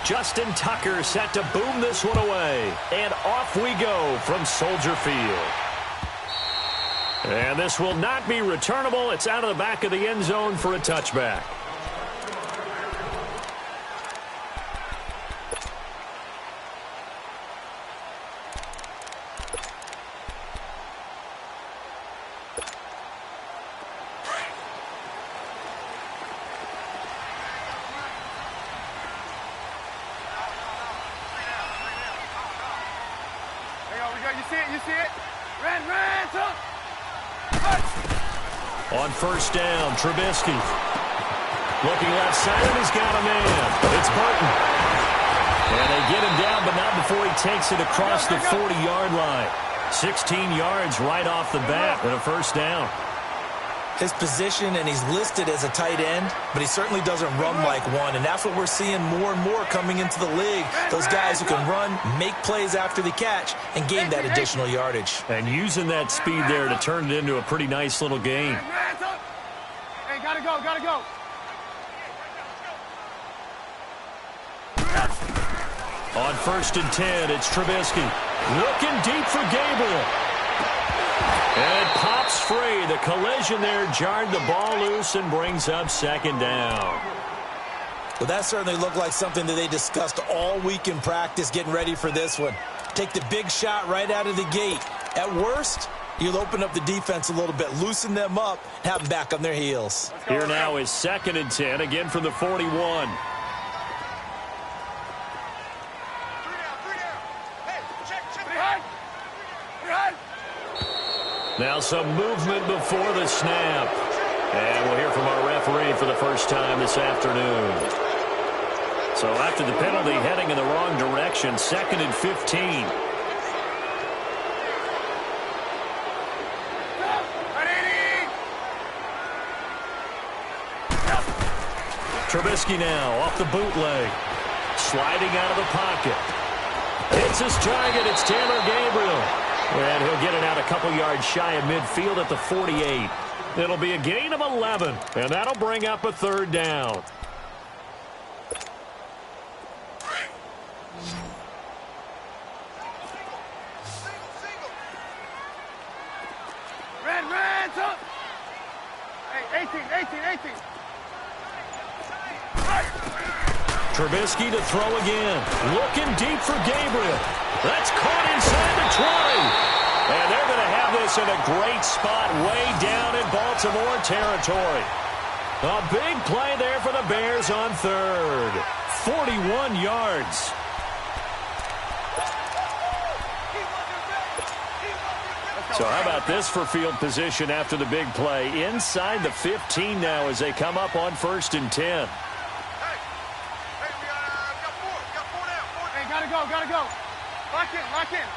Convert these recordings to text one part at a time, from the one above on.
Justin Tucker set to boom this one away. And off we go from Soldier Field. And this will not be returnable. It's out of the back of the end zone for a touchback. On first down, Trubisky. Looking left side, and he's got a man. It's Burton. And they get him down, but not before he takes it across the 40-yard line. 16 yards right off the bat and a first down. His position, and he's listed as a tight end, but he certainly doesn't run like one, and that's what we're seeing more and more coming into the league. Those guys who can run, make plays after the catch, and gain that additional yardage. And using that speed there to turn it into a pretty nice little game. Hey, gotta go. On first and 10, it's Trubisky. Looking deep for Gabriel. And it pops free. The collision there jarred the ball loose and brings up second down. Well, that certainly looked like something that they discussed all week in practice getting ready for this one. Take the big shot right out of the gate. At worst, you'll open up the defense a little bit, loosen them up, and have them back on their heels. Here now is second and 10, again from the 41. Now some movement before the snap. And we'll hear from our referee for the first time this afternoon. So after the penalty, heading in the wrong direction, second and 15. Trubisky now off the bootleg. Sliding out of the pocket. Hits his target. It's Taylor Gabriel. And he'll get it out a couple yards shy of midfield at the 48. It'll be a gain of 11, and that'll bring up a third down. Red, up. Hey, 18. Trubisky to throw again. Looking deep for Gabriel. That's caught inside the 20. And they're going to have this in a great spot way down in Baltimore territory. A big play there for the Bears on third. 41 yards. So how about this for field position after the big play? Inside the 15 now as they come up on first and 10. Gotta go. Lock in.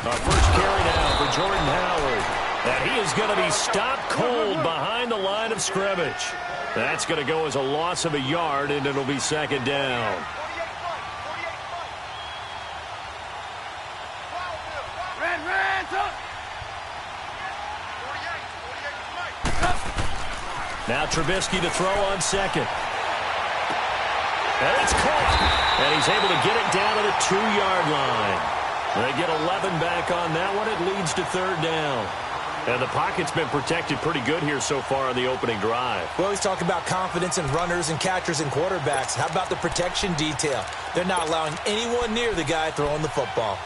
Our first carry now for Jordan Howard. And he is going to be stopped cold behind the line of scrimmage. That's going to go as a loss of a yard, and it'll be second down. Now Trubisky to throw on second. And it's caught. And he's able to get it down to the 2-yard line. They get 11 back on that one. It leads to third down. And the pocket's been protected pretty good here so far on the opening drive. We always talk about confidence in runners and catchers and quarterbacks. How about the protection detail? They're not allowing anyone near the guy throwing the football.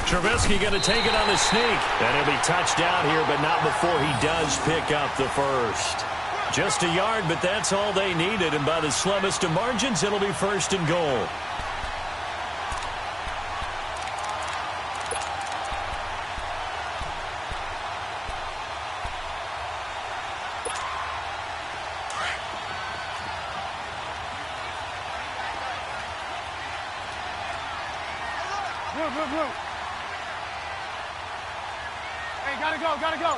Trubisky going to take it on the sneak. And he'll be touched down here, but not before he does pick up the first. Just a yard, but that's all they needed. And by the slimmest of margins, it'll be first and goal. Blue. Hey, gotta go.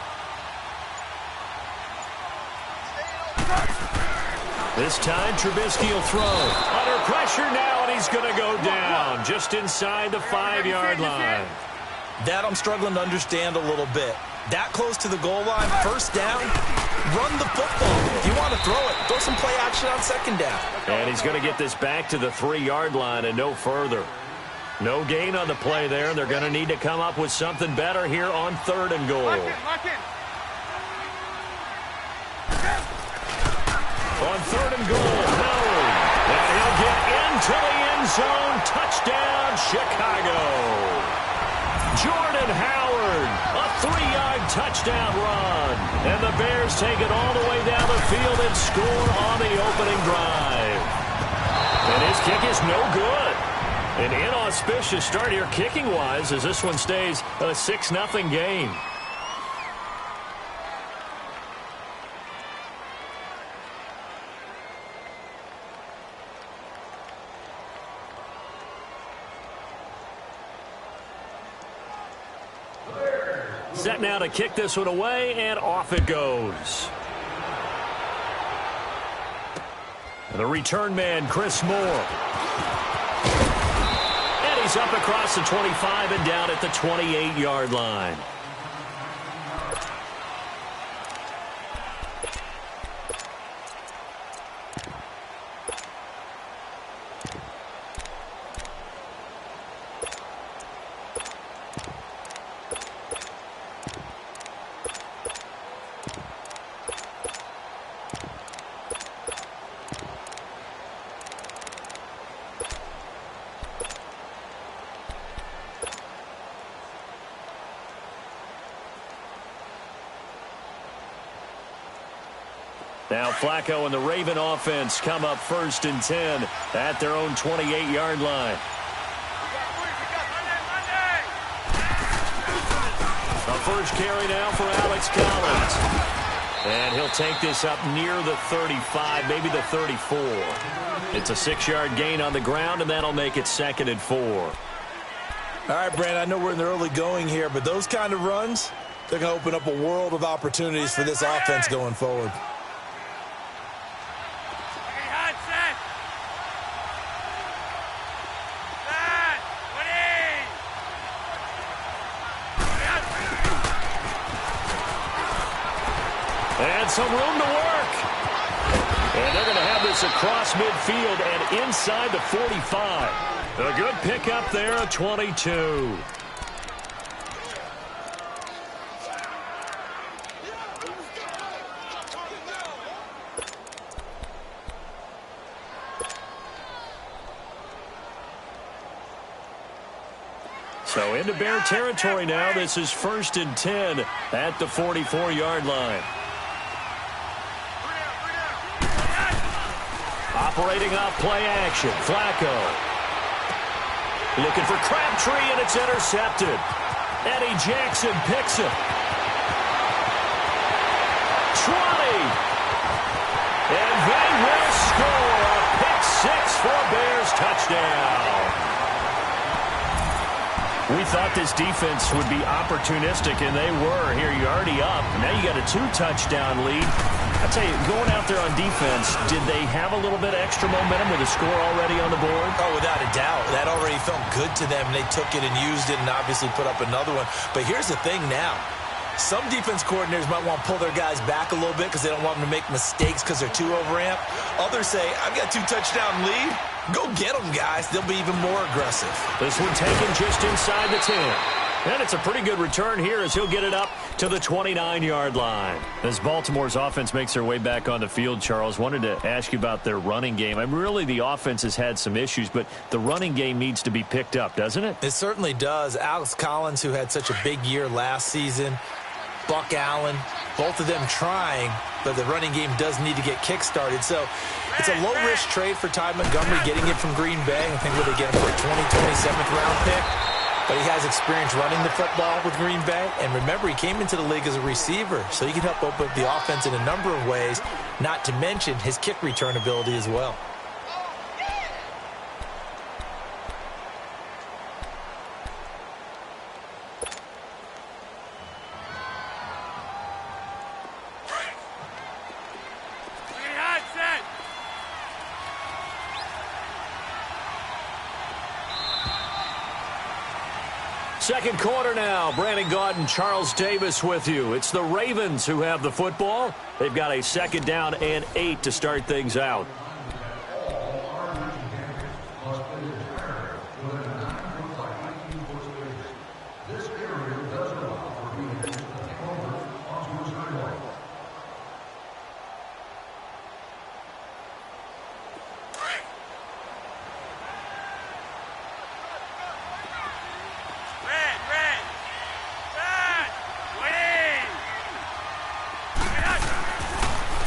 This time, Trubisky will throw. Under pressure now, and he's going to go down just inside the 5-yard line. That I'm struggling to understand a little bit. That close to the goal line, first down, run the football. If you want to throw it, throw some play action on second down. And he's going to get this back to the 3-yard line and no further. No gain on the play there. They're going to need to come up with something better here on 3rd and goal. Lock in. On 3rd and goal, Howard. And he'll get into the end zone. Touchdown, Chicago. Jordan Howard, a 3-yard touchdown run. And the Bears take it all the way down the field and score on the opening drive. And his kick is no good. An inauspicious start here kicking-wise as this one stays a 6-0 game. Set now to kick this one away, and off it goes. The return man, Chris Moore. And he's up across the 25 and down at the 28-yard line. Now Flacco and the Raven offense come up 1st and 10 at their own 28-yard line. A first carry now for Alex Collins. And he'll take this up near the 35, maybe the 34. It's a 6-yard gain on the ground, and that'll make it 2nd and 4. All right, Brandon, I know we're in the early going here, but those kind of runs, they're going to open up a world of opportunities for this offense going forward. And some room to work. And they're going to have this across midfield and inside the 45. A good pickup there, a 22. So into Bear territory now. This is 1st and 10 at the 44-yard line. Operating off play action, Flacco. Looking for Crabtree, and it's intercepted. Eddie Jackson picks it. 20. And they will score a pick 6 for a Bears touchdown. We thought this defense would be opportunistic, and they were. Here, you're already up. Now you got a 2-touchdown lead. I tell you, going out there on defense, did they have a little bit of extra momentum with a score already on the board? Oh, without a doubt. That already felt good to them. They took it and used it and obviously put up another one. But here's the thing now. Some defense coordinators might want to pull their guys back a little bit because they don't want them to make mistakes because they're too overamped. Others say, I've got 2-touchdown lead. Go get them, guys. They'll be even more aggressive. This one taken just inside the 10. And it's a pretty good return here as he'll get it up to the 29-yard line. As Baltimore's offense makes their way back on the field, Charles, wanted to ask you about their running game. I mean, really, the offense has had some issues, but the running game needs to be picked up, doesn't it? It certainly does. Alex Collins, who had such a big year last season, Buck Allen, both of them trying, but the running game does need to get kick-started. So it's a low-risk trade for Ty Montgomery, getting it from Green Bay. I think what they get him for a 27th-round pick. But he has experience running the football with Green Bay. And remember, he came into the league as a receiver, so he can help open up the offense in a number of ways, not to mention his kick return ability as well. second quarter now. Brandon Gaudin and Charles Davis with you. It's the Ravens who have the football. They've got a 2nd down and 8 to start things out.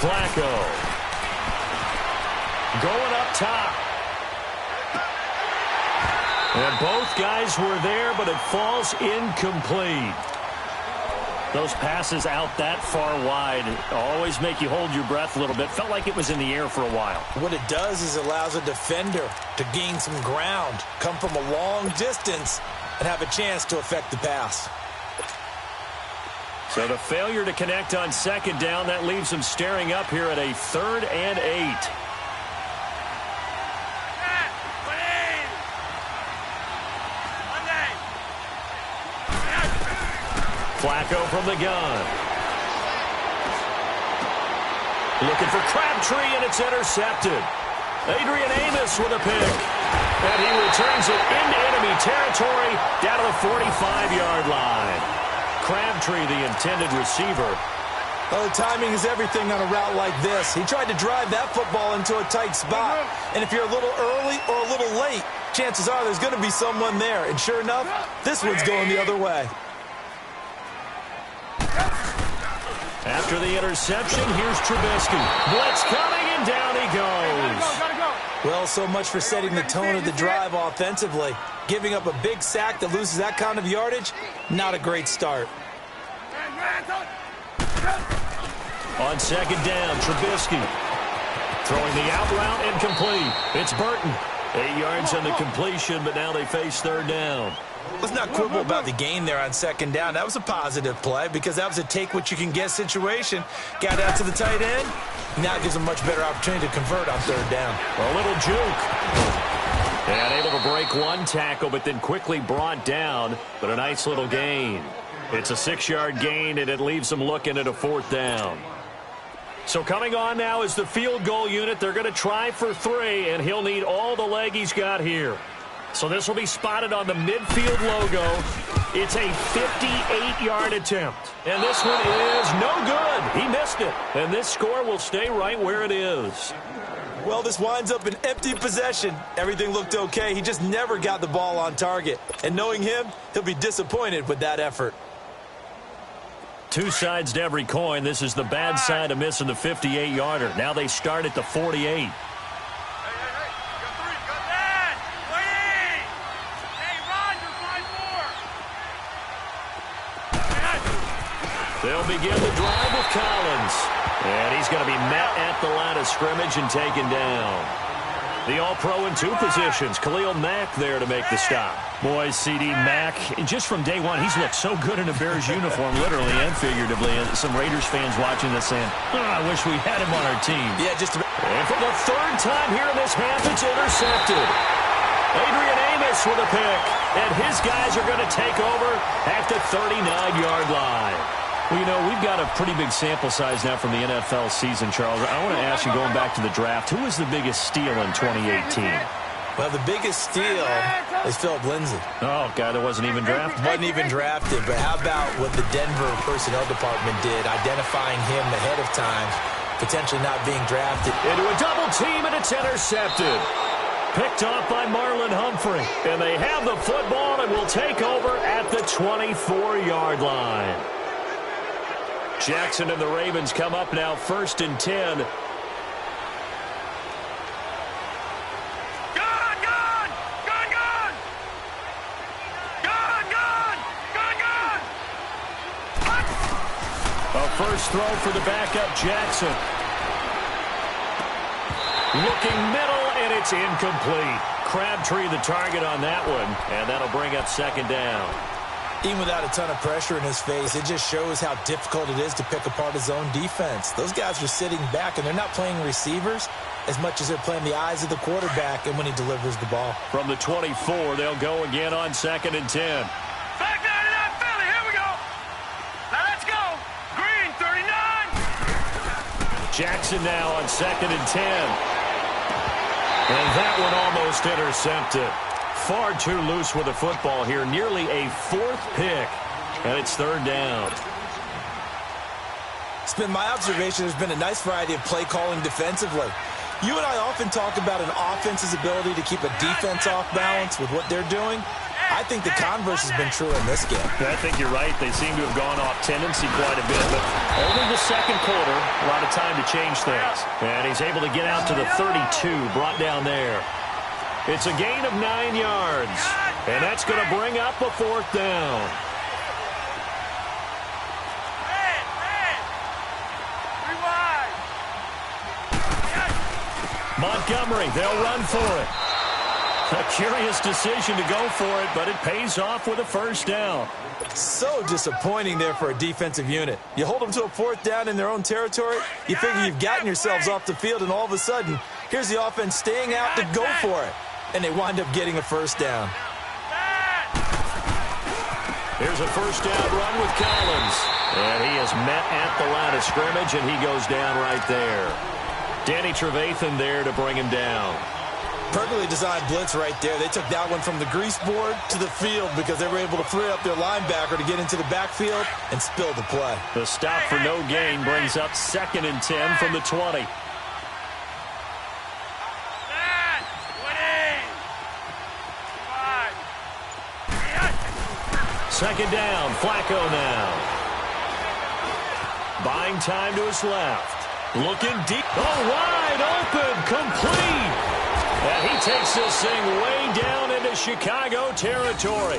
Flacco going up top. And both guys were there, but it falls incomplete. Those passes out that far wide always make you hold your breath a little bit. Felt like it was in the air for a while. What it does is it allows a defender to gain some ground, come from a long distance, and have a chance to affect the pass. So the failure to connect on 2nd down, that leaves them staring up here at a 3rd and 8. Flacco from the gun. Looking for Crabtree, and it's intercepted. Adrian Amos with a pick. And he returns it into enemy territory down to the 45-yard line. Crabtree, the intended receiver. Oh, timing is everything on a route like this. He tried to drive that football into a tight spot. And if you're a little early or a little late, chances are there's going to be someone there. And sure enough, this one's going the other way. After the interception, here's Trubisky. Blitz coming, and down he goes. Well, so much for setting the tone of the drive offensively. Giving up a big sack that loses that kind of yardage, not a great start. On 2nd down, Trubisky throwing the out route incomplete. It's Burton. 8 yards on the completion, but now they face 3rd down. Let's not quibble about the gain there on 2nd down. That was a positive play because that was a take-what-you-can-get situation. Got out to the tight end. Now it gives them a much better opportunity to convert on 3rd down. A little juke. And able to break one tackle, but then quickly brought down. But a nice little gain. It's a 6-yard gain, and it leaves them looking at a 4th down. So coming on now is the field goal unit. They're going to try for 3, and he'll need all the leg he's got here. So this will be spotted on the midfield logo. It's a 58-yard attempt. And this one is no good. He missed it. And this score will stay right where it is. Well, this winds up an empty possession. Everything looked okay. He just never got the ball on target. And knowing him, he'll be disappointed with that effort. Two sides to every coin. This is the bad side of missing the 58-yarder. Now they start at the 48. They'll begin the drive with Collins. And he's going to be met at the line of scrimmage and taken down. The All-Pro in 2 positions. Khalil Mack there to make the stop. Boy, C.D. Mack, just from day one, he's looked so good in a Bears uniform, literally and figuratively. And some Raiders fans watching this saying, I wish we had him on our team. Yeah, just about. And for the 3rd time here in this half, it's intercepted. Adrian Amos with a pick. And his guys are going to take over at the 39-yard line. Well, you know, we've got a pretty big sample size now from the NFL season, Charles. I want to ask you, going back to the draft, who was the biggest steal in 2018? Well, the biggest steal is Philip Lindsay. Oh, guy that wasn't even drafted? Wasn't even drafted, but how about what the Denver personnel department did, identifying him ahead of time, potentially not being drafted. Into a double team, and it's intercepted. Picked off by Marlon Humphrey. And they have the football and will take over at the 24-yard line. Jackson and the Ravens come up now 1st and 10. A first throw for the backup Jackson. Looking middle, and it's incomplete. Crabtree the target on that one, and that'll bring up 2nd down. Even without a ton of pressure in his face, it just shows how difficult it is to pick apart his own defense. Those guys are sitting back, and they're not playing receivers as much as they're playing the eyes of the quarterback and when he delivers the ball. From the 24, they'll go again on 2nd and 10. Jackson now on 2nd and 10. And that one almost intercepted. Far too loose with the football here. Nearly a 4th pick. And it's 3rd down. It's been my observation there's been a nice variety of play calling defensively. You and I often talk about an offense's ability to keep a defense off balance with what they're doing. I think the converse has been true in this game. I think you're right. They seem to have gone off tendency quite a bit, but only the 2nd quarter, a lot of time to change things. And he's able to get out to the 32, brought down there. It's a gain of 9 yards, and that's going to bring up a 4th down. Montgomery, they'll run for it. A curious decision to go for it, but it pays off with a 1st down. So disappointing there for a defensive unit. You hold them to a 4th down in their own territory, you figure you've gotten yourselves off the field, and all of a sudden, here's the offense staying out to go for it. And they wind up getting a 1st down. Here's a 1st down run with Collins. And he is met at the line of scrimmage, and he goes down right there. Danny Trevathan there to bring him down. Perfectly designed blitz right there. They took that one from the grease board to the field because they were able to free up their linebacker to get into the backfield and spill the play. The stop for no gain brings up 2nd and 10 from the 20. Second down, Flacco now. Buying time to his left. Looking deep. Oh, wide open. Complete. And he takes this thing way down into Chicago territory.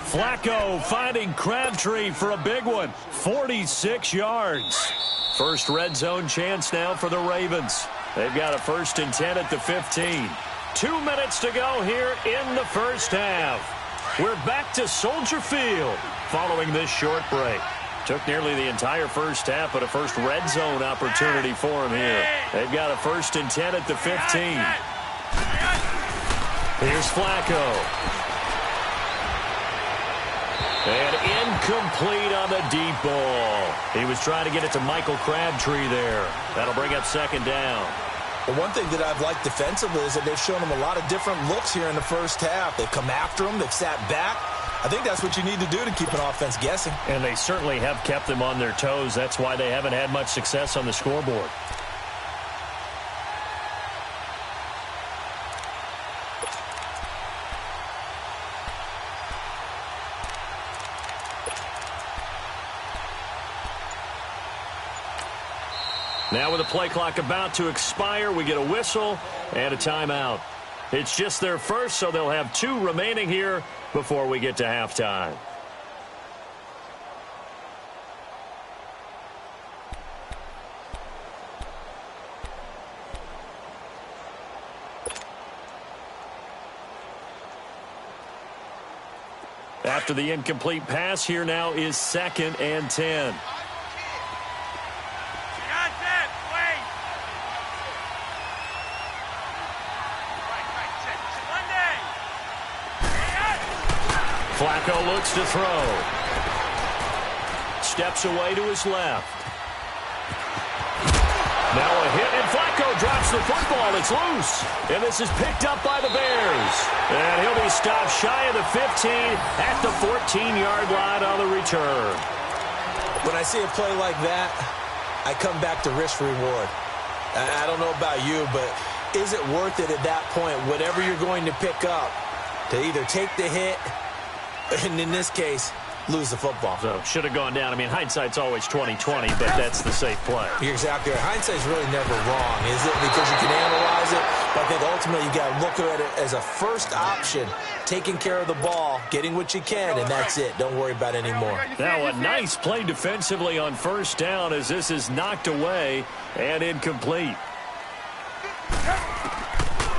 Flacco finding Crabtree for a big one. 46 yards. First red zone chance now for the Ravens. They've got a 1st and 10 at the 15. 2 minutes to go here in the 1st half. We're back to Soldier Field following this short break. Took nearly the entire 1st half, but a first red zone opportunity for him here. They've got a 1st and 10 at the 15. Here's Flacco. And incomplete on the deep ball. He was trying to get it to Michael Crabtree there. That'll bring up 2nd down. Well, one thing that I've liked defensively is that they've shown him a lot of different looks here in the 1st half. They've come after him. They've sat back. I think that's what you need to do to keep an offense guessing. And they certainly have kept them on their toes. That's why they haven't had much success on the scoreboard. Now with the play clock about to expire, we get a whistle and a timeout. It's just their first, so they'll have 2 remaining here before we get to halftime. After the incomplete pass, here now is 2nd and 10. Flacco looks to throw. Steps away to his left. Now a hit, and Flacco drops the football. It's loose. And this is picked up by the Bears. And he'll be stopped shy of the 15 at the 14-yard line on the return. When I see a play like that, I come back to risk reward. I don't know about you, but is it worth it at that point, whatever you're going to pick up, to either take the hit, and in this case, lose the football? So should have gone down. I mean, hindsight's always 20/20, but that's the safe play. You're exactly right. Hindsight's really never wrong, is it? Because you can analyze it, but I think ultimately you got to look at it as a first option, taking care of the ball, getting what you can, and that's it. Don't worry about any more. Now a nice play defensively on 1st down as this is knocked away and incomplete.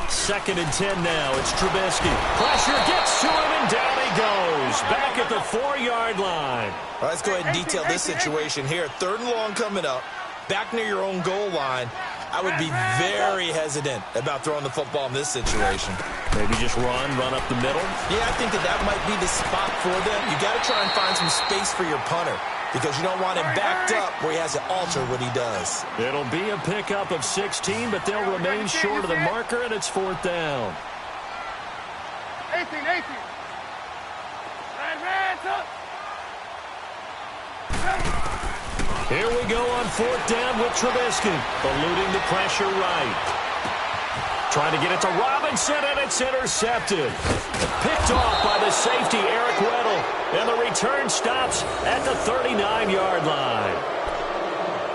2nd and 10 now. It's Trubisky. Pressure gets to him, and down he goes. Back at the 4-yard line. All right, let's go ahead and detail this situation here. 3rd and long coming up. Back near your own goal line. I would be very hesitant about throwing the football in this situation. Maybe just run up the middle. Yeah, I think that might be the spot for them. You got to try and find some space for your punter because you don't want him backed up where he has to alter what he does. It'll be a pickup of 16, but they'll remain short of the marker, and it's 4th down. 18. Red, up. Here we go on 4th down with Trubisky, eluding the pressure right. Trying to get it to Robinson, and it's intercepted. Picked off by the safety, Eric Weddle. And the return stops at the 39-yard line.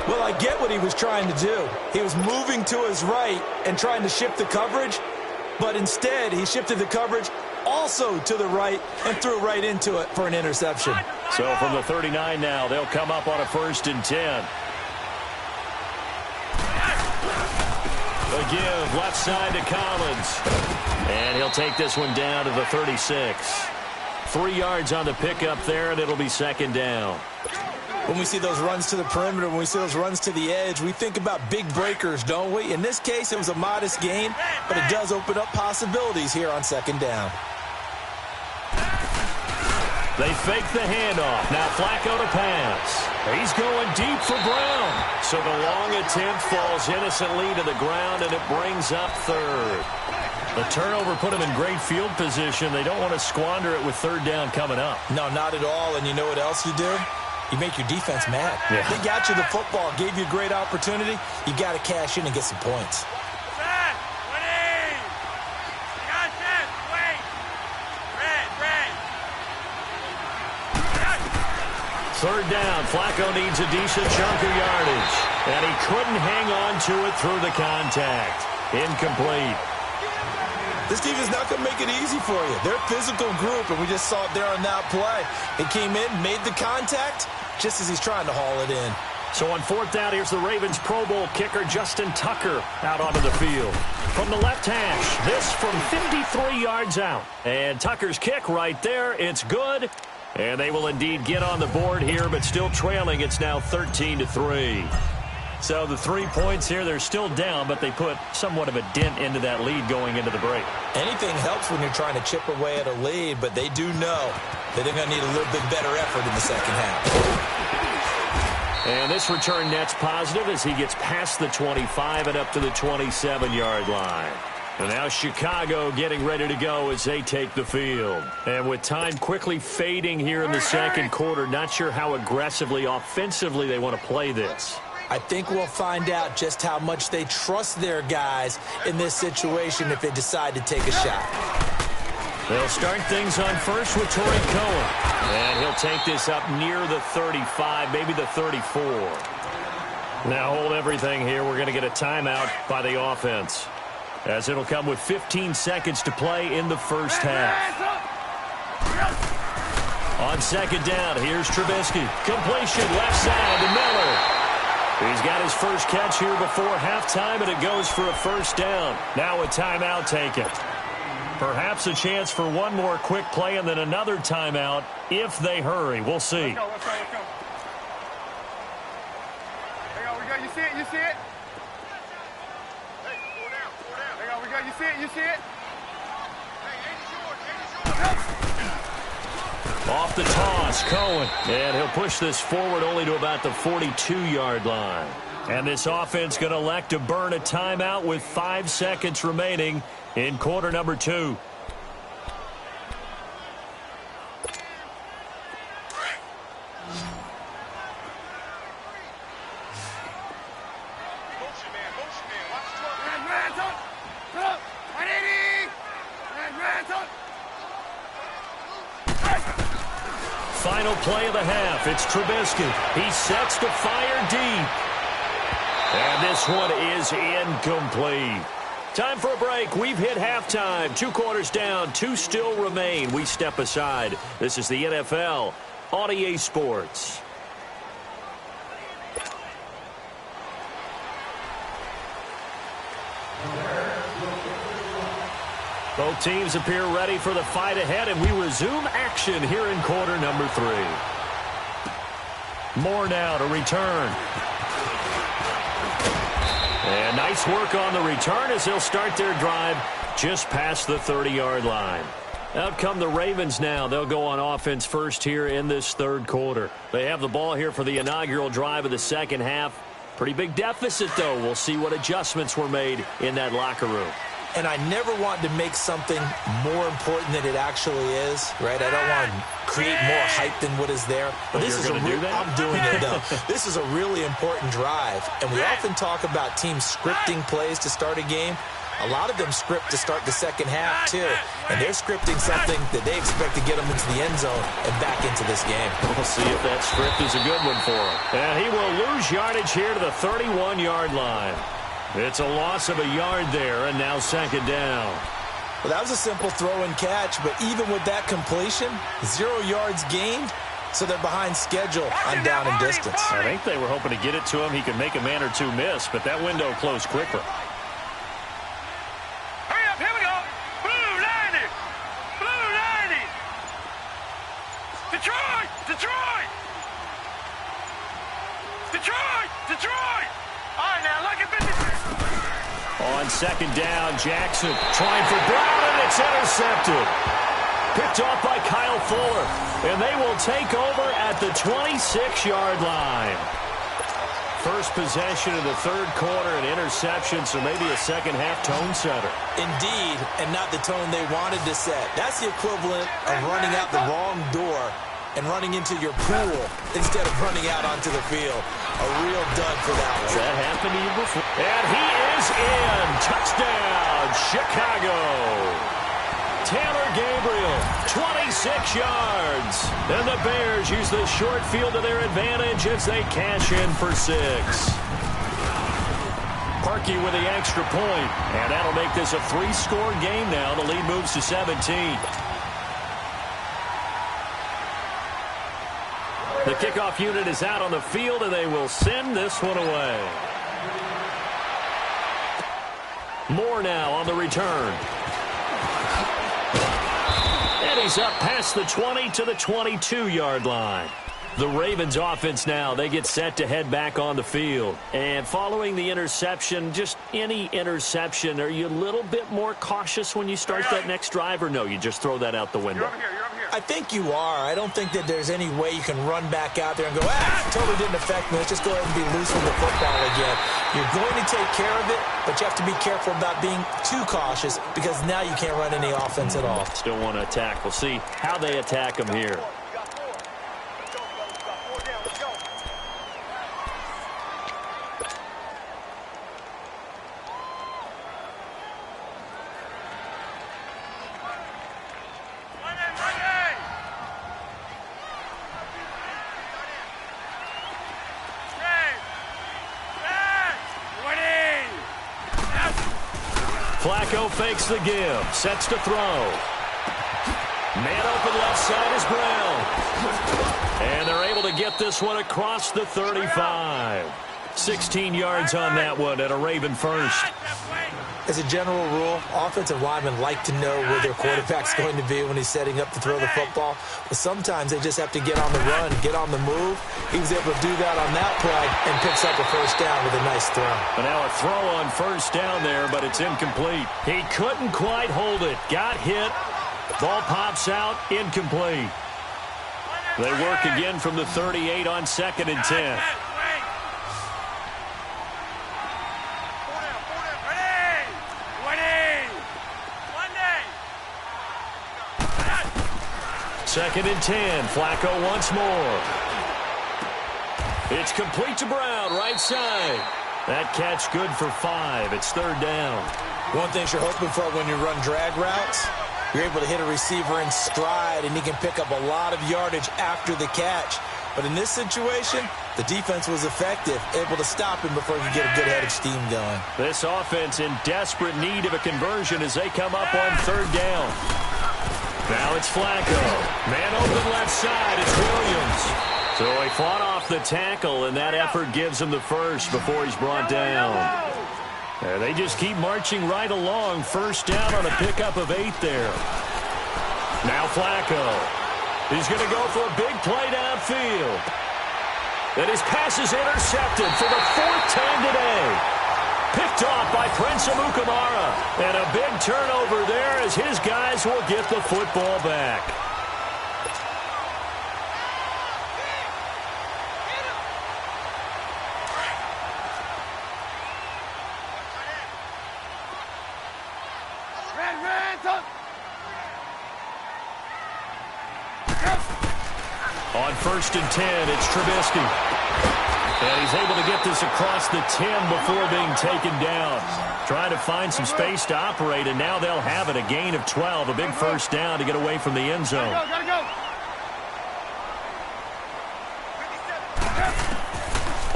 Well, I get what he was trying to do. He was moving to his right and trying to shift the coverage, but instead he shifted the coverage also to the right and threw right into it for an interception. So from the 39 now, they'll come up on a 1st and 10. A give left side to Collins. And he'll take this one down to the 36. 3 yards on the pickup there, and it'll be 2nd down. When we see those runs to the perimeter, when we see those runs to the edge, we think about big breakers, don't we? In this case, it was a modest gain, but it does open up possibilities here on 2nd down. They fake the handoff. Now Flacco to pass. He's going deep for Brown. So the long attempt falls innocently to the ground, and it brings up 3rd. The turnover put them in great field position. They don't want to squander it with 3rd down coming up. No, not at all. And you know what else you do? You make your defense mad. Yeah. They got you the football, gave you a great opportunity. You got to cash in and get some points. 3rd down. Flacco needs a decent chunk of yardage. And he couldn't hang on to it through the contact. Incomplete. This defense is not going to make it easy for you. They're a physical group, and we just saw it there on that play. He came in, made the contact, just as he's trying to haul it in. So on 4th down, here's the Ravens Pro Bowl kicker Justin Tucker out onto the field. From the left hash, this from 53 yards out. And Tucker's kick right there, it's good. And they will indeed get on the board here, but still trailing. It's now 13-3. So the 3 points here, they're still down, but they put somewhat of a dent into that lead going into the break. Anything helps when you're trying to chip away at a lead, but they do know that they're going to need a little bit better effort in the 2nd half. And this return net's positive as he gets past the 25 and up to the 27-yard line. And now Chicago getting ready to go as they take the field. And with time quickly fading here in the 2nd quarter, not sure how aggressively, offensively they want to play this. I think we'll find out just how much they trust their guys in this situation if they decide to take a shot. They'll start things on first with Torrey Cohen. And he'll take this up near the 35, maybe the 34. Now hold everything here. We're going to get a timeout by the offense, as it'll come with 15 seconds to play in the 1st half. On 2nd down, here's Trubisky. Completion left side to Miller. He's got his first catch here before halftime, and it goes for a 1st down. Now a timeout taken. Perhaps a chance for one more quick play and then another timeout if they hurry. We'll see. Let's go. There we go. You see it? Hey, four down. There we go. You see it? Hey, 80 short. Off the toss, Cohen. And he'll push this forward only to about the 42-yard line. And this offense going to elect to burn a timeout with 5 seconds remaining in quarter number 2. Final play of the half. It's Trubisky. He sets to fire deep. And this one is incomplete. Time for a break. We've hit halftime. 2 quarters down. 2 still remain. We step aside. This is the NFL on EA Sports. Both teams appear ready for the fight ahead, and we resume action here in quarter number 3. Moore now to return. And nice work on the return as they'll start their drive just past the 30-yard line. Out come the Ravens now. They'll go on offense first here in this third quarter. They have the ball here for the inaugural drive of the second half. Pretty big deficit, though. We'll see what adjustments were made in that locker room. And I never want to make something more important than it actually is, right? I don't want to create more hype than what is there. But this is I'm doing it, though. This is a really important drive. And we often talk about teams scripting plays to start a game. A lot of them script to start the second half, too. And they're scripting something that they expect to get them into the end zone and back into this game. We'll see if that script is a good one for him. And he will lose yardage here to the 31-yard line. It's a loss of a yard there, and now second down. Well, that was a simple throw and catch, but even with that completion, 0 yards gained, so they're behind schedule on down and distance. I think they were hoping to get it to him. He could make a man or two miss, but that window closed quicker. Hurry up, here we go. Blue 90. Blue 90. Detroit, Detroit. Detroit, Detroit. All right, now look at 50. On second down, Jackson trying for Brown, and it's intercepted. Picked off by Kyle Fuller, and they will take over at the 26-yard line. First possession of the third quarter, an interception, so maybe a second-half tone setter. Indeed, and not the tone they wanted to set. That's the equivalent of running out the wrong door and running into your pool instead of running out onto the field. A real dud for that one. That happened to you before. And he is in. Touchdown, Chicago. Taylor Gabriel, 26 yards. And the Bears use the short field to their advantage as they cash in for 6. Parkey with the extra point. And that'll make this a 3-score game now. The lead moves to 17. The kickoff unit is out on the field, and they will send this one away. Moore now on the return. And he's up past the 20 to the 22-yard line. The Ravens offense now, they get set to head back on the field. And following the interception, just any interception, are you a little bit more cautious when you start that next drive, or no, you just throw that out the window? You're over here. I think you are. I don't think that there's any way you can run back out there and go, totally didn't affect me. Let's just go ahead and be loose with the football again. You're going to take care of it, but you have to be careful about being too cautious because now you can't run any offense at all. Still want to attack. We'll see how they attack them here. Flacco fakes the give, sets to throw. Man open left side is Brown. And they're able to get this one across the 35. 16 yards on that one and a Raven first. As a general rule, offensive linemen like to know where their quarterback's going to be when he's setting up to throw the football. But sometimes they just have to get on the run, get on the move. He was able to do that on that play and picks up a first down with a nice throw. But now a throw on first down there, but it's incomplete. He couldn't quite hold it. Got hit. Ball pops out. Incomplete. They work again from the 38 on 2nd and 10. Second and 10. Flacco once more. It's complete to Brown, right side. That catch good for 5. It's third down. One thing you're hoping for when you run drag routes, you're able to hit a receiver in stride, and he can pick up a lot of yardage after the catch. But in this situation, the defense was effective, able to stop him before he could get a good head of steam going. This offense in desperate need of a conversion as they come up on third down. Now it's Flacco. Man open left side. It's Williams. So he fought off the tackle, and that effort gives him the first before he's brought down. And they just keep marching right along. First down on a pickup of 8 there. Now Flacco. He's going to go for a big play downfield. And his pass is intercepted for the 4th time today. Picked off by Prince Amukamara. And a big turnover there as his guys will get the football back. On 1st and 10, it's Trubisky. And he's able to get this across the 10 before being taken down. Trying to find some space to operate, and now they'll have it. A gain of 12, a big first down to get away from the end zone. Gotta go.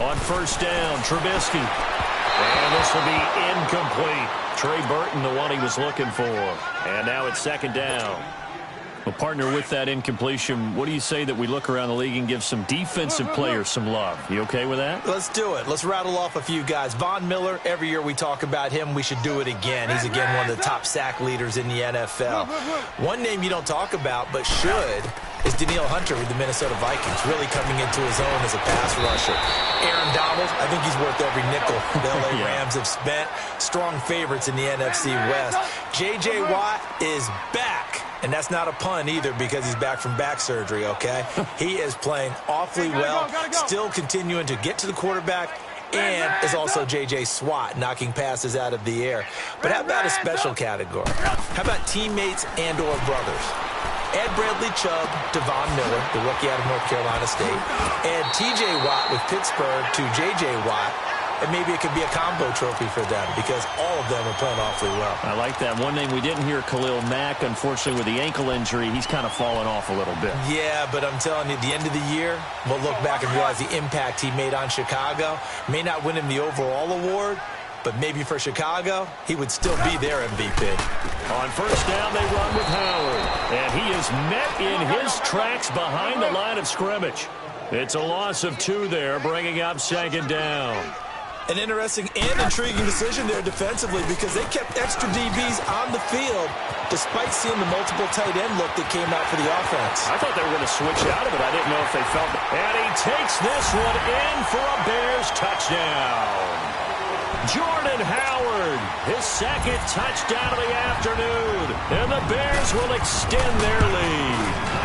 On 1st down, Trubisky. And this will be incomplete. Trey Burton, the one he was looking for. And now it's 2nd down. Well, partner, with that incompletion, what do you say that we look around the league and give some defensive players some love? You okay with that? Let's do it. Let's rattle off a few guys. Von Miller, every year we talk about him. We should do it again. He's, again, one of the top sack leaders in the NFL. One name you don't talk about but should is Danielle Hunter with the Minnesota Vikings, really coming into his own as a pass rusher. Aaron Donald, I think he's worth every nickel the LA Rams have spent. Strong favorites in the NFC West. J.J. Watt is back. And that's not a pun either because he's back from back surgery, okay? He is playing awfully well, still continuing to get to the quarterback, and is also J.J. Swat, knocking passes out of the air. But how about a special category? How about teammates and or brothers? Add Bradley Chubb to Von Miller, the rookie out of North Carolina State. Add T.J. Watt with Pittsburgh to J.J. Watt. And maybe it could be a combo trophy for them because all of them are playing awfully well. I like that. One name we didn't hear, Khalil Mack. Unfortunately, with the ankle injury, he's kind of fallen off a little bit. Yeah, but I'm telling you, at the end of the year, we'll look back and realize the impact he made on Chicago. May not win him the overall award, but maybe for Chicago, he would still be their MVP. On 1st down, they run with Howard. And he is met in his tracks behind the line of scrimmage. It's a loss of 2 there, bringing up 2nd down. An interesting and intriguing decision there defensively because they kept extra DBs on the field despite seeing the multiple tight end look that came out for the offense. I thought they were going to switch out of it. I didn't know if they felt it. And he takes this one in for a Bears touchdown. Jordan Howard, his 2nd touchdown of the afternoon. And the Bears will extend their lead.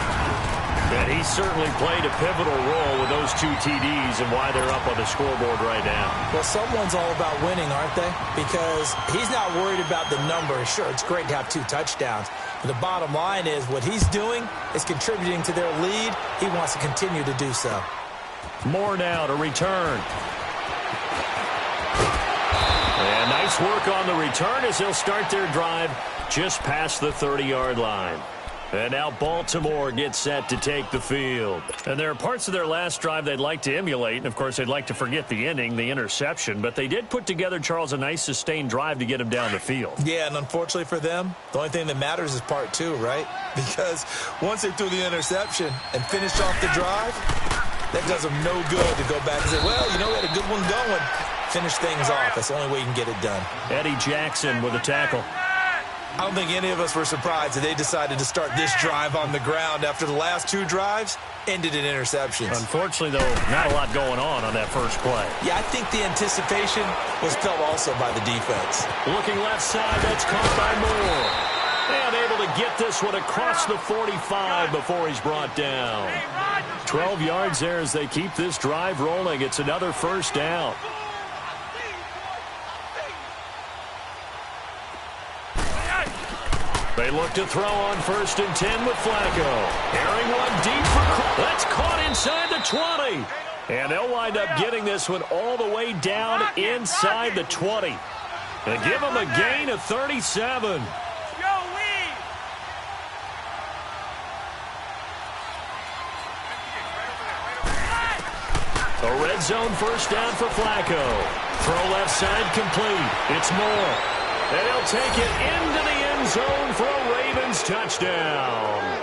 And he certainly played a pivotal role with those 2 TDs and why they're up on the scoreboard right now. Well, someone's all about winning, aren't they? Because he's not worried about the number. Sure, it's great to have 2 touchdowns. But the bottom line is what he's doing is contributing to their lead. He wants to continue to do so. More now to return. And nice work on the return as they'll start their drive just past the 30-yard line. And now Baltimore gets set to take the field. And there are parts of their last drive they'd like to emulate. And, of course, they'd like to forget the ending, the interception. But they did put together, Charles, a nice sustained drive to get him down the field. Yeah, and unfortunately for them, the only thing that matters is part 2, right? Because once they threw the interception and finished off the drive, that does them no good to go back and say, well, you know, we had a good one going. Finish things off. That's the only way you can get it done. Eddie Jackson with a tackle. I don't think any of us were surprised that they decided to start this drive on the ground after the last 2 drives ended in interceptions. Unfortunately, though, not a lot going on that first play. Yeah, I think the anticipation was felt also by the defense. Looking left side, that's caught by Moore. And able to get this one across the 45 before he's brought down. 12 yards there as they keep this drive rolling. It's another 1st down. They look to throw on 1st and 10 with Flacco. Airing one deep for... That's caught inside the 20. And they'll wind up getting this one all the way down inside the 20. They give them a gain of 37. A red zone 1st down for Flacco. Throw left side complete. It's Moore. And he'll take it into the end zone for a Ravens touchdown.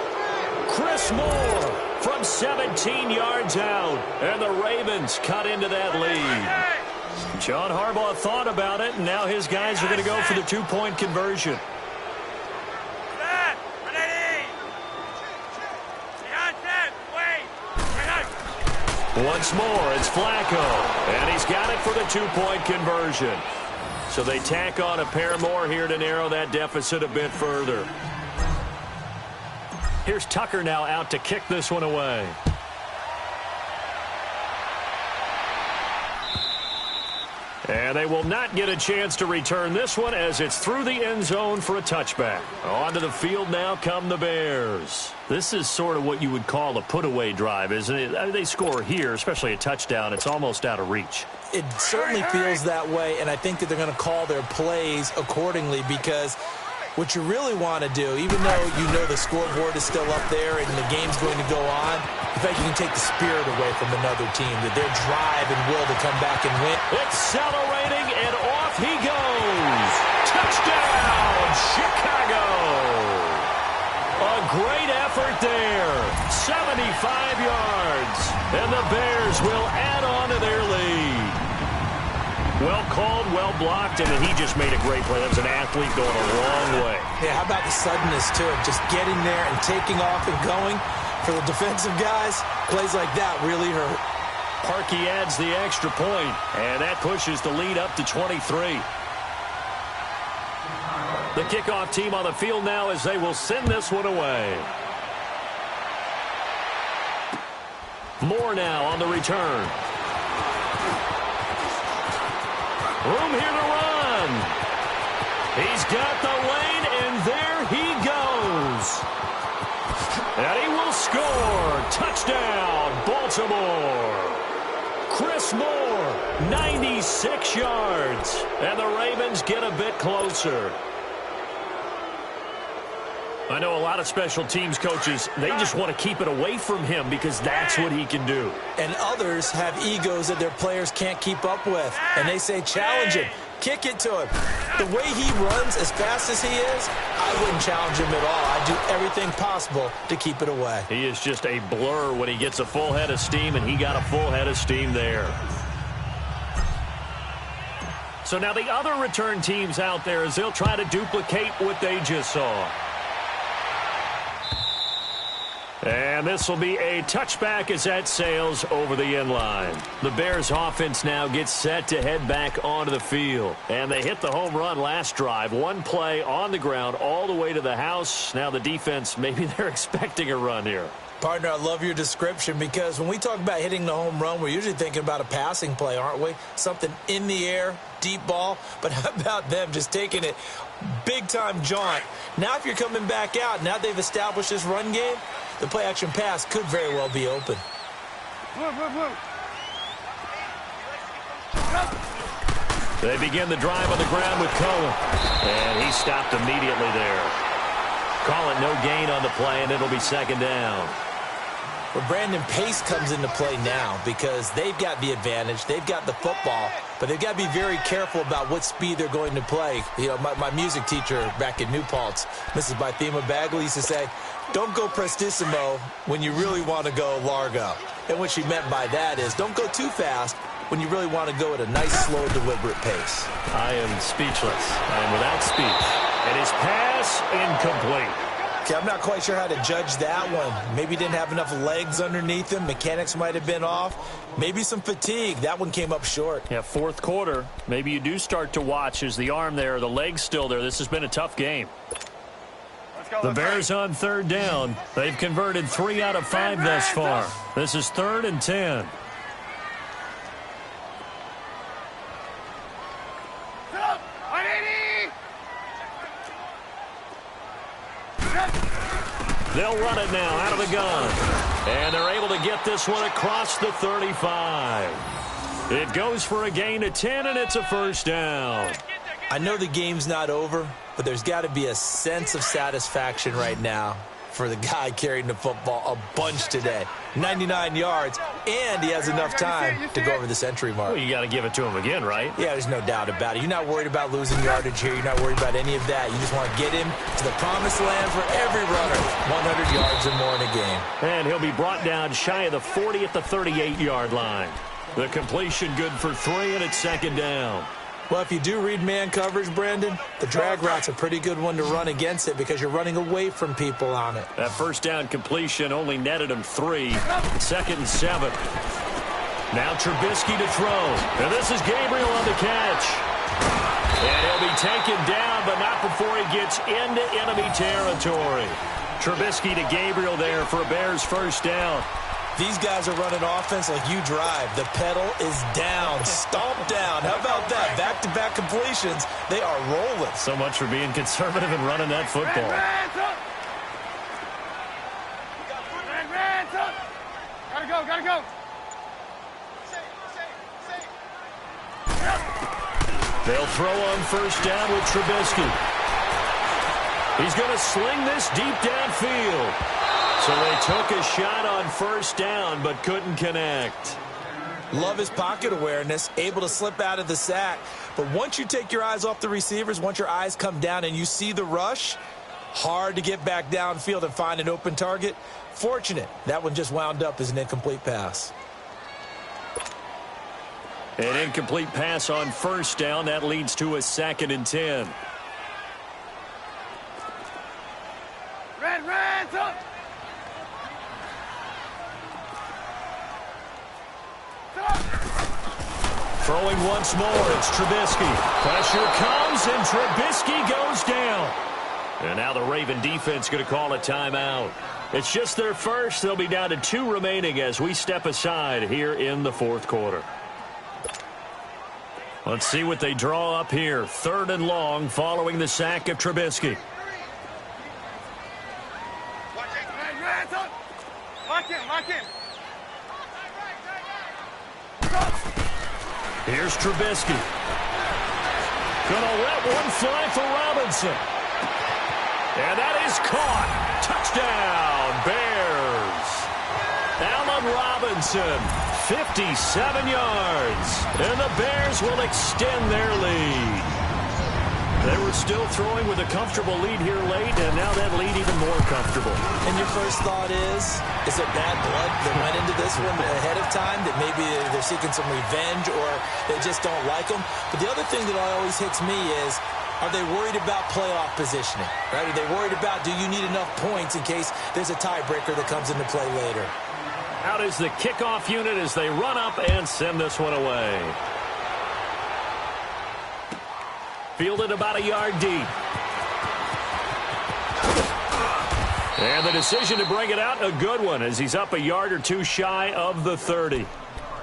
Chris Moore from 17 yards out. And the Ravens cut into that lead. John Harbaugh thought about it, and now his guys are going to go for the 2-point conversion. Once more, it's Flacco. And he's got it for the 2-point conversion. So they tack on a pair more here to narrow that deficit a bit further. Here's Tucker now out to kick this one away. And they will not get a chance to return this one as it's through the end zone for a touchback. Onto the field now come the Bears. This is sort of what you would call a put-away drive, isn't it? I mean, they score here, especially a touchdown. It's almost out of reach. It certainly feels that way, and I think that they're going to call their plays accordingly because what you really want to do, even though you know the scoreboard is still up there and the game's going to go on, in fact, you can take the spirit away from another team, that their drive and will to come back and win. Accelerating, and off he goes. Touchdown, Chicago. A great effort there. 75 yards. And the Bears will add on to their lead. Well called, well blocked, and he just made a great play. That was an athlete going a long way. Yeah, how about the suddenness to it? Just getting there and taking off and going. For the defensive guys, plays like that really hurt. Parkey adds the extra point, and that pushes the lead up to 23. The kickoff team on the field now as they will send this one away. Moore now on the return. Room here to run. He's got the lane, and there he goes. And he will score. Touchdown, Baltimore. Chris Moore, 96 yards. And the Ravens get a bit closer. I know a lot of special teams coaches, they just want to keep it away from him because that's what he can do. And others have egos that their players can't keep up with. And they say, challenge him. Kick it to him. The way he runs as fast as he is, I wouldn't challenge him at all. I'd do everything possible to keep it away. He is just a blur when he gets a full head of steam, and he got a full head of steam there. So now the other return teams out there as they'll try to duplicate what they just saw. And this will be a touchback as that sails over the end line. The Bears offense now gets set to head back onto the field. And they hit the home run last drive. One play on the ground all the way to the house. Now the defense, maybe they're expecting a run here. Partner, I love your description because when we talk about hitting the home run, we're usually thinking about a passing play, aren't we? Something in the air, deep ball. But how about them just taking it big-time jaunt? Now if you're coming back out, now they've established this run game, the play-action pass could very well be open. They begin the drive on the ground with Cohen. And he stopped immediately there. Call it no gain on the play, and it'll be second down. Well, Brandon, pace comes into play now because they've got the advantage. They've got the football, but they've got to be very careful about what speed they're going to play. You know, my music teacher back in New Paltz, Mrs. Bythema Bagley, used to say, don't go prestissimo when you really want to go largo. And what she meant by that is don't go too fast when you really want to go at a nice, slow, deliberate pace. I am speechless. I am without speech. And his pass incomplete. Okay, I'm not quite sure how to judge that one. Maybe didn't have enough legs underneath him. Mechanics might have been off. Maybe some fatigue. That one came up short. Yeah, fourth quarter. Maybe you do start to watch. Is the arm there, the leg's still there? This has been a tough game. The Bears on third down. They've converted 3 out of 5 thus far. This is 3rd and 10. They'll run it now out of the gun. And they're able to get this one across the 35. It goes for a gain of 10, and it's a first down. I know the game's not over, but there's got to be a sense of satisfaction right now for the guy carrying the football a bunch today. 99 yards, and he has enough time to go over the century mark. Well, you got to give it to him again, right? Yeah, there's no doubt about it. You're not worried about losing yardage here. You're not worried about any of that. You just want to get him to the promised land for every runner. 100 yards or more in a game. And he'll be brought down shy of the 40 at the 38-yard line. The completion good for 3, and it's second down. Well, if you do read man coverage, Brandon, the drag route's a pretty good one to run against it because you're running away from people on it. That first down completion only netted him 3. 2nd and 7. Now Trubisky to throw. And this is Gabriel on the catch. And he'll be taken down, but not before he gets into enemy territory. Trubisky to Gabriel there for a Bears first down. These guys are running offense like you drive. The pedal is down, stomped down. How about that? Back-to-back completions. They are rolling. So much for being conservative and running that football. Gotta go. They'll throw on first down with Trubisky. He's going to sling this deep downfield. So they took a shot on first down, but couldn't connect. Love his pocket awareness, able to slip out of the sack. But once you take your eyes off the receivers, once your eyes come down and you see the rush, hard to get back downfield and find an open target. Fortunate, that one just wound up as an incomplete pass. An incomplete pass on first down. That leads to a 2nd and 10. Red, up! Throwing once more, it's Trubisky. Pressure comes, and Trubisky goes down. And now the Raven defense going to call a timeout. It's just their first. They'll be down to 2 remaining as we step aside here in the 4th quarter. Let's see what they draw up here. 3rd and long following the sack of Trubisky. Lock in. Here's Trubisky. Gonna let one fly for Robinson. And that is caught. Touchdown, Bears. Allen Robinson, 57 yards. And the Bears will extend their lead. They were still throwing with a comfortable lead here late, and now that lead even more comfortable. And your first thought is it bad blood that went into this one ahead of time, that maybe they're seeking some revenge or they just don't like them? But the other thing that always hits me is, are they worried about playoff positioning? Right? Are they worried about, do you need enough points in case there's a tiebreaker that comes into play later? Out is the kickoff unit as they run up and send this one away. Fielded about a yard deep. And the decision to bring it out, a good one, as he's up a yard or 2 shy of the 30.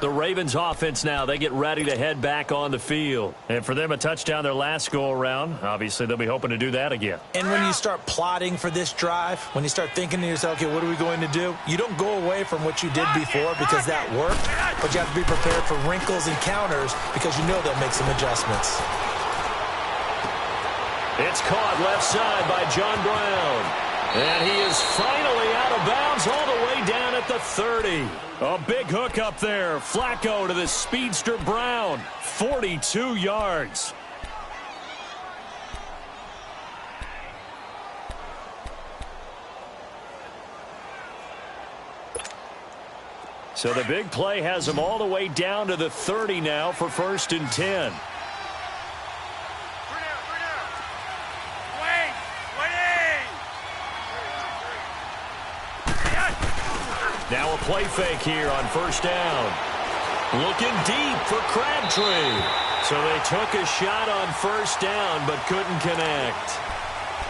The Ravens offense now, they get ready to head back on the field. And for them, a touchdown their last go-around. Obviously, they'll be hoping to do that again. And when you start plotting for this drive, when you start thinking to yourself, okay, what are we going to do? You don't go away from what you did before because that worked, but you have to be prepared for wrinkles and counters because you know they'll make some adjustments. It's caught left side by John Brown. And he is finally out of bounds all the way down at the 30. A big hook up there. Flacco to the speedster Brown. 42 yards. So the big play has him all the way down to the 30 now for 1st and 10. Now a play fake here on first down. Looking deep for Crabtree. So they took a shot on first down but couldn't connect.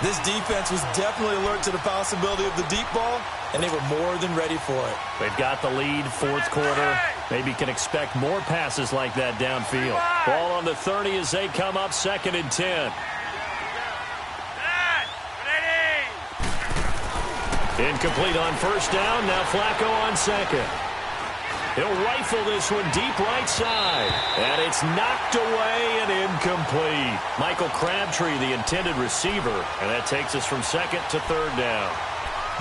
This defense was definitely alert to the possibility of the deep ball, and they were more than ready for it. They've got the lead, 4th quarter. Maybe can expect more passes like that downfield. Ball on the 30 as they come up 2nd and 10. Incomplete on first down. Now Flacco on 2nd. He'll rifle this one deep right side. And it's knocked away and incomplete. Michael Crabtree, the intended receiver. And that takes us from 2nd to 3rd down.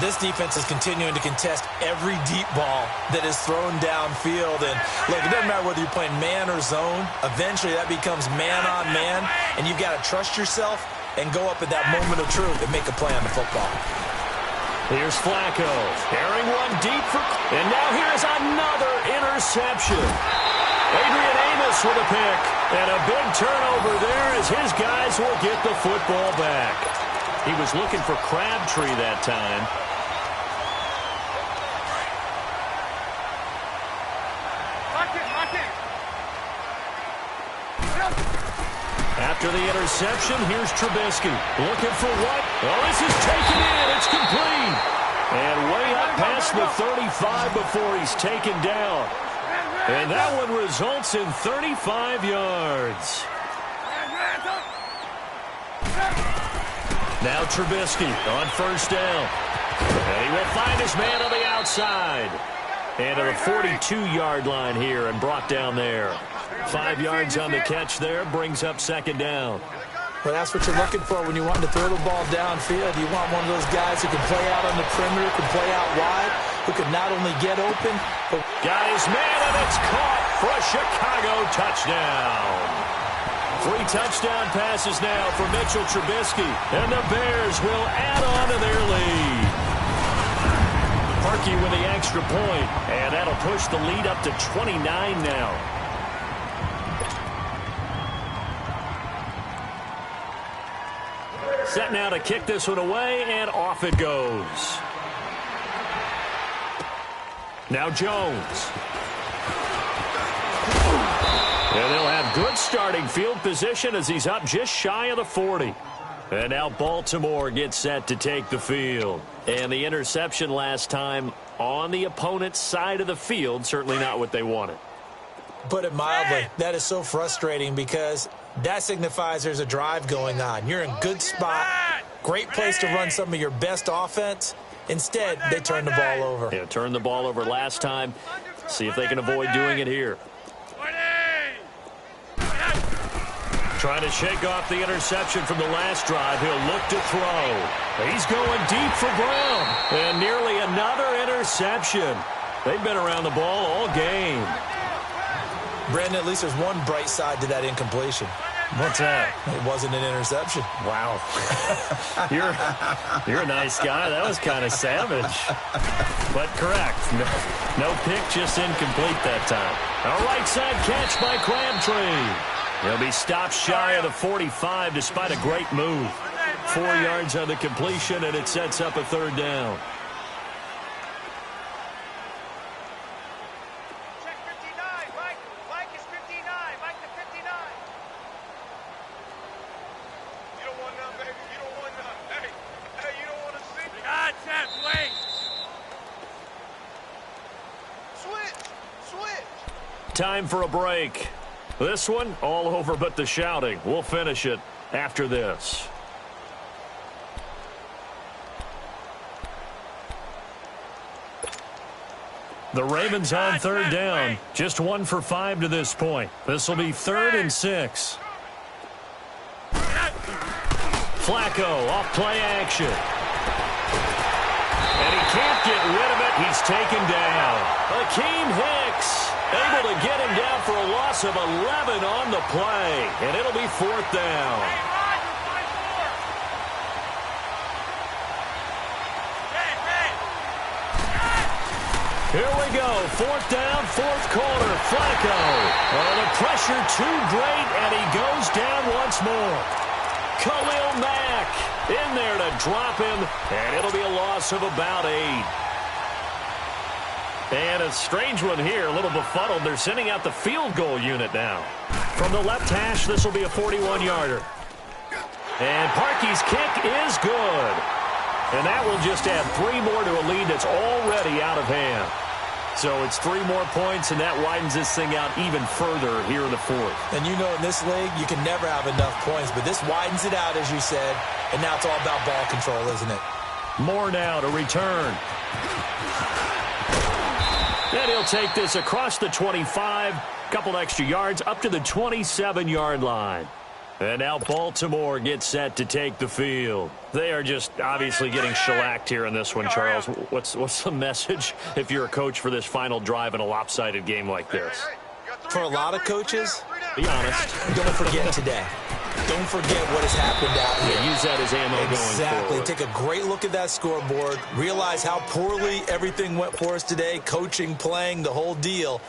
This defense is continuing to contest every deep ball that is thrown downfield. And look, it doesn't matter whether you're playing man or zone. Eventually that becomes man on man. And you've got to trust yourself and go up at that moment of truth and make a play on the football. Here's Flacco, carrying one deep for... And now here's another interception. Adrian Amos with a pick. And a big turnover there as his guys will get the football back. He was looking for Crabtree that time. After After the interception, here's Trubisky. Looking for what? Oh, this is taken in. It's complete. And way up past the 35 before he's taken down. And that one results in 35 yards. Now Trubisky on first down. And he will find his man on the outside. And to the 42-yard line here and brought down there. 5 yards on the catch there, brings up second down. Well, that's what you're looking for when you want to throw the ball downfield. You want one of those guys who can play out on the perimeter, can play out wide, who can not only get open, but... Got his man, and it's caught for a Chicago touchdown. 3 touchdown passes now for Mitchell Trubisky, and the Bears will add on to their lead. Parkey with the extra point, and that'll push the lead up to 29 now. Set now to kick this one away, and off it goes. Now Jones. And they'll have good starting field position as he's up just shy of the 40. And now Baltimore gets set to take the field. And the interception last time on the opponent's side of the field, certainly not what they wanted. Put it mildly, that is so frustrating because that signifies there's a drive going on. You're in good spot, great place to run some of your best offense. Instead, they turn the ball over. Yeah, turned the ball over last time. See if they can avoid doing it here. Trying to shake off the interception from the last drive. He'll look to throw. He's going deep for Brown. And nearly another interception. They've been around the ball all game. Brandon, at least there's one bright side to that incompletion. What's that? It wasn't an interception. Wow. You're a nice guy. That was kind of savage. But correct. No pick, just incomplete that time. A right side catch by Crabtree. He'll be stopped shy of the 45 despite a great move. 4 yards on the completion, and it sets up a third down. Check 59, Mike. Mike is 59. Mike to 59. You don't want none, baby. You don't want none. Hey, you don't want to see me. God, Jeff, wait. Switch. Time for a break. This one, all over but the shouting. We'll finish it after this. The Ravens on third down. Just 1 for 5 to this point. This will be 3rd and 6. Flacco off play action. And he can't get rid of it. He's taken down. Akeem Hicks able to get him down for a loss of 11 on the play. And it'll be 4th down. Here we go. 4th down, 4th quarter. Flacco. Oh, the pressure too great, and he goes down once more. Khalil Mack in there to drop him, and it'll be a loss of about 8. And a strange one here, a little befuddled. They're sending out the field goal unit now. From the left hash, this will be a 41-yarder. And Parkey's kick is good. And that will just add 3 more to a lead that's already out of hand. So it's 3 more points, and that widens this thing out even further here in the 4th. And you know in this league, you can never have enough points, but this widens it out, as you said, and now it's all about ball control, isn't it? More now to return. And he'll take this across the 25, couple extra yards, up to the 27-yard line. And now Baltimore gets set to take the field. They are just obviously getting shellacked here in this one, Charles. What's the message if you're a coach for this final drive in a lopsided game like this? For a lot of coaches, be honest. Don't forget today. Don't forget what has happened out here. Yeah, use that as ammo going Exactly. forward. Take a great look at that scoreboard. Realize how poorly everything went for us today. Coaching, playing, the whole deal.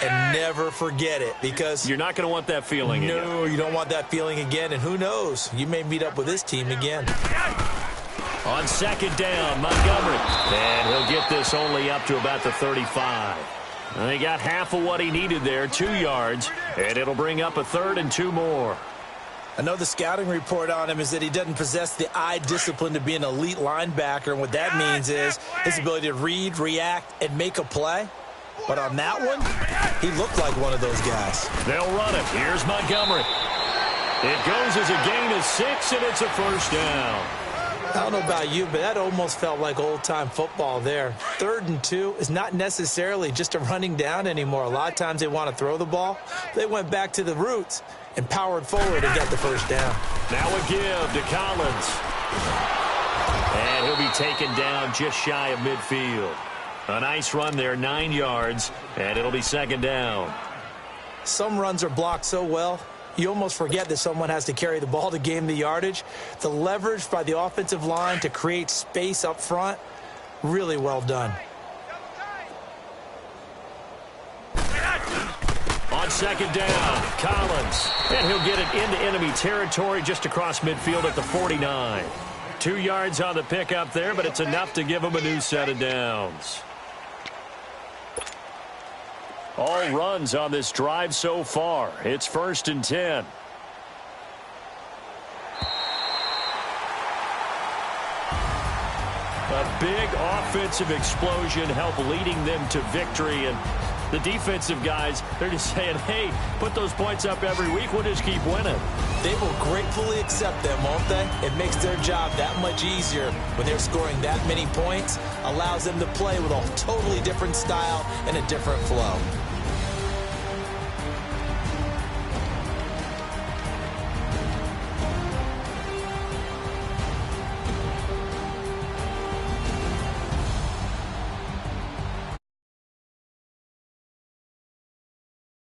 And never forget it, because you're not going to want that feeling again. No, you don't want that feeling again. And who knows? You may meet up with this team again. On 2nd down, Montgomery. And he'll get this only up to about the 35. And he got half of what he needed there, 2 yards. And it'll bring up a 3rd and 2 more. I know the scouting report on him is that he doesn't possess the eye discipline to be an elite linebacker, and what that means is his ability to read, react, and make a play. But on that one, he looked like one of those guys. They'll run it. Here's Montgomery. It goes as a gain of 6, and it's a first down. I don't know about you, but that almost felt like old-time football there. 3rd and 2 is not necessarily just a running down anymore. A lot of times they want to throw the ball. They went back to the roots and powered forward to get the first down. Now a give to Collins. And he'll be taken down just shy of midfield. A nice run there, 9 yards, and it'll be 2nd down. Some runs are blocked so well, you almost forget that someone has to carry the ball to gain the yardage. The leverage by the offensive line to create space up front, really well done. On 2nd down, Collins. And he'll get it into enemy territory just across midfield at the 49. 2 yards on the pickup there, but it's enough to give him a new set of downs. All runs on this drive so far. It's 1st and 10. A big offensive explosion helped leading them to victory. And the defensive guys, they're just saying, hey, put those points up every week. We'll just keep winning. They will gratefully accept them, won't they? It makes their job that much easier when they're scoring that many points. Allows them to play with a totally different style and a different flow.